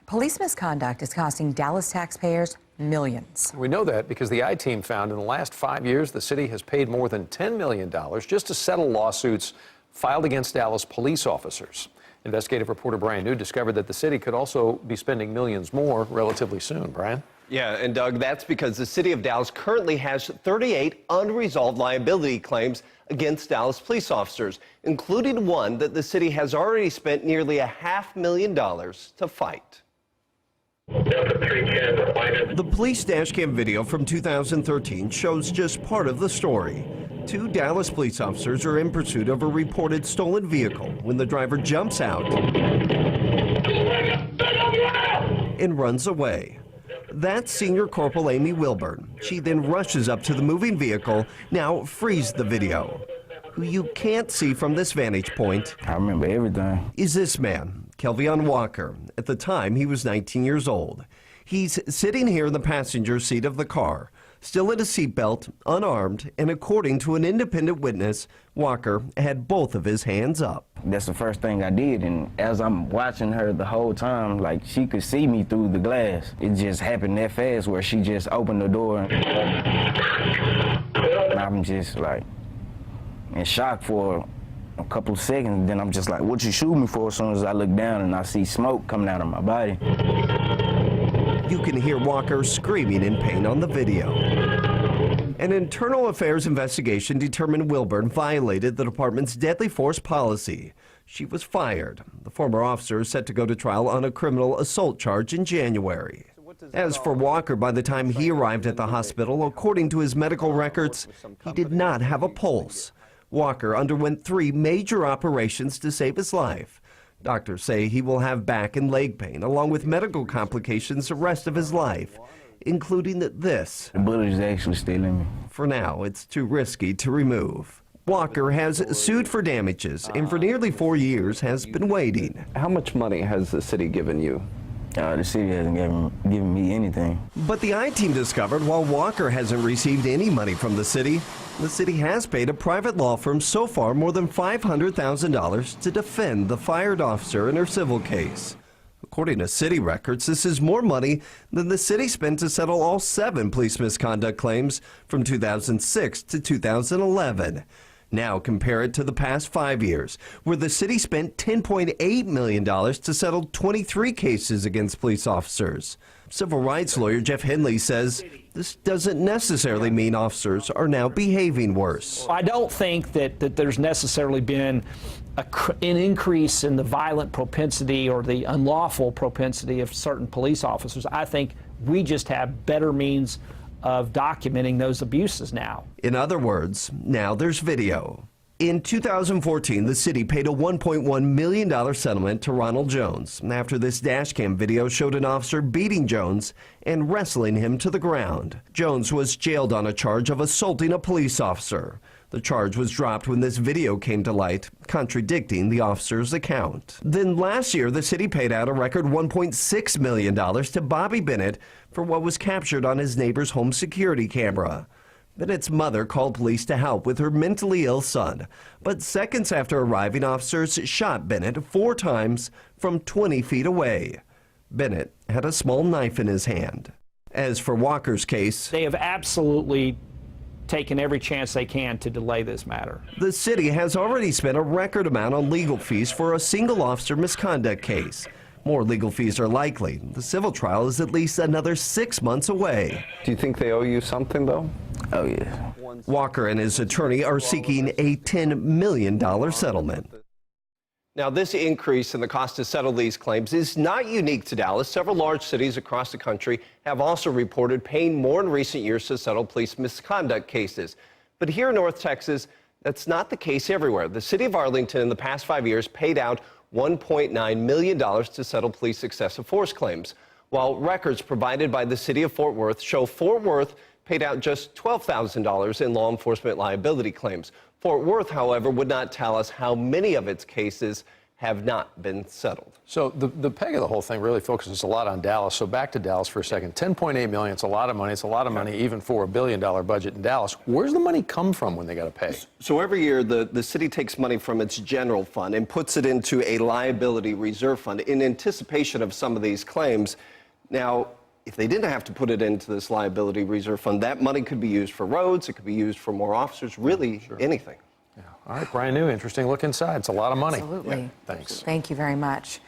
Police misconduct is costing Dallas taxpayers millions. We know that because the I-Team found in the last 5 years, the city has paid more than $10 million just to settle lawsuits filed against Dallas police officers. Investigative reporter Brian New discovered that the city could also be spending millions more relatively soon. Brian? Yeah, and Doug, that's because the city of Dallas currently has 38 unresolved liability claims against Dallas police officers, including one that the city has already spent nearly $500,000 to fight. The police dashcam video from 2013 shows just part of the story. 2 Dallas police officers are in pursuit of a reported stolen vehicle when the driver jumps out and runs away. That's Senior Corporal Amy Wilburn. She then rushes up to the moving vehicle, now frees the video. Who you can't see from this vantage point, I remember everything, is this man, Kelvion Walker. At the time, he was 19 years old. He's sitting here in the passenger seat of the car, still in a seatbelt, unarmed, and according to an independent witness, Walker had both of his hands up. That's the first thing I did, and as I'm watching her the whole time, like, she could see me through the glass. It just happened that fast where she just opened the door, and I'm just like in shock for a couple of seconds. Then I'm just like, what you shoot me for? As soon as I look down and I see smoke coming out of my body. You can hear Walker screaming in pain on the video. An internal affairs investigation determined Wilburn violated the department's deadly force policy. She was fired. The former officer is set to go to trial on a criminal assault charge in January. As for Walker, by the time he arrived at the hospital, according to his medical records, he did not have a pulse. Walker underwent 3 major operations to save his life. Doctors say he will have back and leg pain, along with medical complications the rest of his life, including this. The bullet is actually still in me. For now, it's too risky to remove. Walker has sued for damages and for nearly 4 years has been waiting. How much money has the city given you? The city hasn't given me anything. But the I-Team discovered while Walker hasn't received any money from the city has paid a private law firm so far more than $500,000 to defend the fired officer in her civil case. According to city records, this is more money than the city spent to settle all 7 police misconduct claims from 2006 to 2011. Now compare it to the past 5 years, where the city spent $10.8 million to settle 23 cases against police officers. Civil rights lawyer Jeff Henley says this doesn't necessarily mean officers are now behaving worse. I don't think that there's necessarily been an increase in the violent propensity or the unlawful propensity of certain police officers. I think we just have better means of documenting those abuses now. In other words, now there's video. In 2014, the city paid a $1.1 million settlement to Ronald Jones after this dashcam video showed an officer beating Jones and wrestling him to the ground. Jones was jailed on a charge of assaulting a police officer. The charge was dropped when this video came to light, contradicting the officer's account. Then last year, the city paid out a record $1.6 million to Bobby Bennett for what was captured on his neighbor's home security camera. Bennett's mother called police to help with her mentally ill son, but seconds after arriving, officers shot Bennett 4 times from 20 feet away. Bennett had a small knife in his hand. As for Walker's case, they have absolutely taken every chance they can to delay this matter. The city has already spent a record amount on legal fees for a single officer misconduct case. More legal fees are likely. The civil trial is at least another 6 months away. Do you think they owe you something, though? Oh, yeah. Walker and his attorney are seeking a $10 million settlement. Now, this increase in the cost to settle these claims is not unique to Dallas. Several large cities across the country have also reported paying more in recent years to settle police misconduct cases. But here in North Texas, that's not the case everywhere. The city of Arlington in the past 5 years paid out $1.9 million to settle police excessive force claims, while records provided by the city of Fort Worth show Fort Worth paid out just $12,000 in law enforcement liability claims. Fort Worth, however, would not tell us how many of its cases have not been settled. So the peg of the whole thing really focuses a lot on Dallas. So back to Dallas for a second. $10.8 million, it's a lot of money. It's a lot of money even for a $1 billion budget in Dallas. Where's the money come from when they got to pay? So every year, the city takes money from its general fund and puts it into a liability reserve fund in anticipation of some of these claims. Now, if they didn't have to put it into this liability reserve fund, that money could be used for roads, it could be used for more officers, really anything. Yeah. All right, Brian New, interesting look inside. It's a lot of money. Absolutely. Yeah. Thanks. Thank you very much.